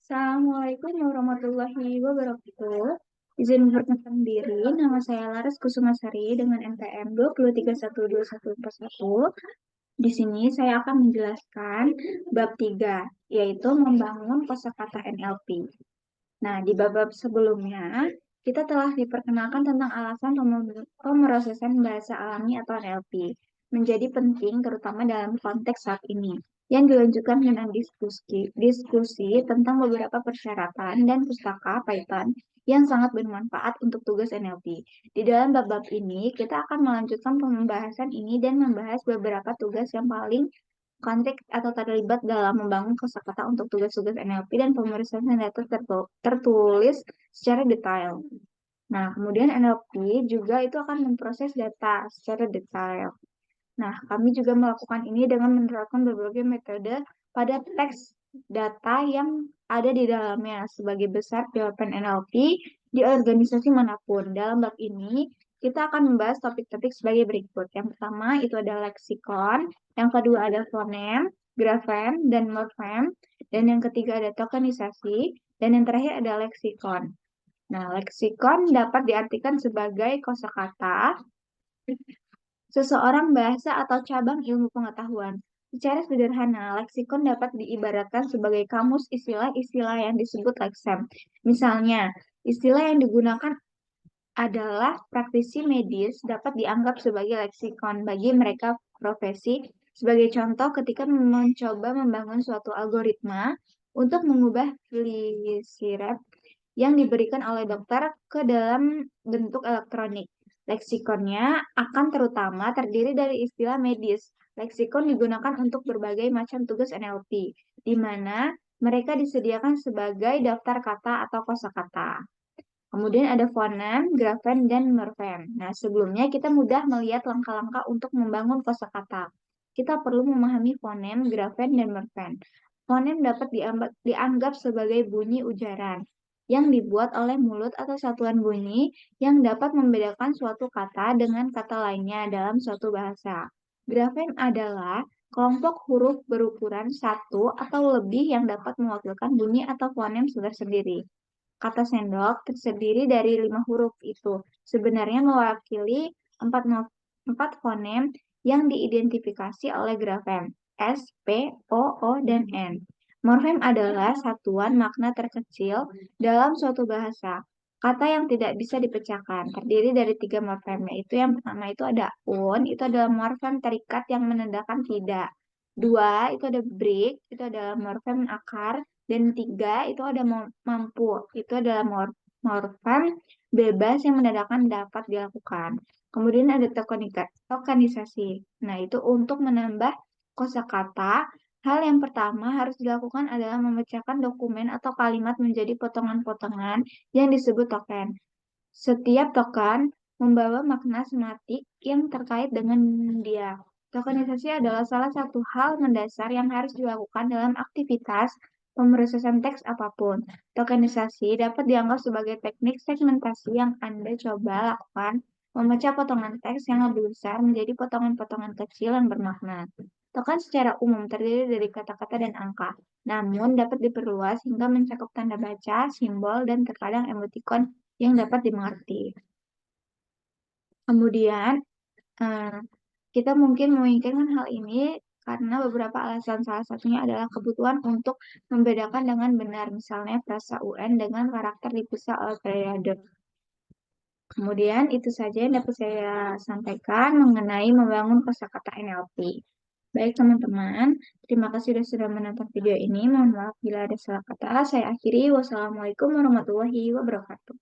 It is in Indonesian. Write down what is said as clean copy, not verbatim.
Assalamualaikum warahmatullahi wabarakatuh. Izin memperkenalkan diri, nama saya Laras Kusumasari dengan NPM 2312141. Di sini saya akan menjelaskan bab 3, yaitu membangun kosakata NLP. Nah, di bab-bab sebelumnya, kita telah diperkenalkan tentang alasan pemrosesan bahasa alami atau NLP menjadi penting terutama dalam konteks saat ini, yang dilanjutkan dengan diskusi tentang beberapa persyaratan dan pustaka Python yang sangat bermanfaat untuk tugas NLP. Di dalam bab-bab ini, kita akan melanjutkan pembahasan ini dan membahas beberapa tugas yang paling konteks atau terlibat dalam membangun kosakata untuk tugas-tugas NLP dan pemeriksaan data tertulis secara detail. Nah, kemudian NLP juga itu akan memproses data secara detail. Nah, kami juga melakukan ini dengan menerapkan berbagai metode pada teks data yang ada di dalamnya sebagai besar jawaban NLP di organisasi manapun. Dalam bab ini, kita akan membahas topik-topik sebagai berikut. Yang pertama itu ada leksikon, yang kedua ada fonem, grafem, dan morfem, dan yang ketiga ada tokenisasi, dan yang terakhir ada leksikon. Nah, leksikon dapat diartikan sebagai kosakata, seseorang bahasa atau cabang ilmu pengetahuan. Secara sederhana, leksikon dapat diibaratkan sebagai kamus istilah-istilah yang disebut leksem. Misalnya, istilah yang digunakan adalah praktisi medis dapat dianggap sebagai leksikon bagi mereka profesi. Sebagai contoh, ketika mencoba membangun suatu algoritma untuk mengubah glisirep yang diberikan oleh dokter ke dalam bentuk elektronik. Leksikonnya akan terutama terdiri dari istilah medis. Leksikon digunakan untuk berbagai macam tugas NLP, di mana mereka disediakan sebagai daftar kata atau kosakata. Kemudian ada fonem, grafen, dan morfem. Nah, sebelumnya kita mudah melihat langkah-langkah untuk membangun kosakata. Kita perlu memahami fonem, grafen, dan morfem. Fonem dapat dianggap sebagai bunyi ujaran yang dibuat oleh mulut atau satuan bunyi yang dapat membedakan suatu kata dengan kata lainnya dalam suatu bahasa. Grafen adalah kelompok huruf berukuran satu atau lebih yang dapat mewakilkan bunyi atau fonem tersendiri. Kata sendok terdiri dari 5 huruf itu. Sebenarnya mewakili 4 fonem yang diidentifikasi oleh grafem S, P, O, dan N. Morfem adalah satuan makna terkecil dalam suatu bahasa. Kata yang tidak bisa dipecahkan terdiri dari 3 morfem, yaitu yang pertama itu ada un, itu adalah morfem terikat yang menandakan tidak. Dua, itu ada break, itu adalah morfem akar. Dan tiga, itu ada mampu. Itu adalah morfem bebas yang menandakan dapat dilakukan. Kemudian ada tokenisasi. Nah, itu untuk menambah kosakata, hal yang pertama harus dilakukan adalah memecahkan dokumen atau kalimat menjadi potongan-potongan yang disebut token. Setiap token membawa makna sematik yang terkait dengan dia. Tokenisasi adalah salah satu hal mendasar yang harus dilakukan dalam aktivitas pemrosesan teks apapun. Tokenisasi dapat dianggap sebagai teknik segmentasi yang Anda coba lakukan, memecah potongan teks yang lebih besar menjadi potongan-potongan kecil yang bermakna. Token secara umum terdiri dari kata-kata dan angka, namun dapat diperluas hingga mencakup tanda baca, simbol, dan terkadang emotikon yang dapat dimengerti. Kemudian, eh, kita mungkin memikirkan hal ini karena beberapa alasan. Salah satunya adalah kebutuhan untuk membedakan dengan benar, misalnya frasa UN dengan karakter dipisah oleh periode. Kemudian, itu saja yang dapat saya sampaikan mengenai membangun kosakata NLP. Baik, teman-teman. Terima kasih sudah menonton video ini. Mohon maaf bila ada salah kata. Saya akhiri. Wassalamualaikum warahmatullahi wabarakatuh.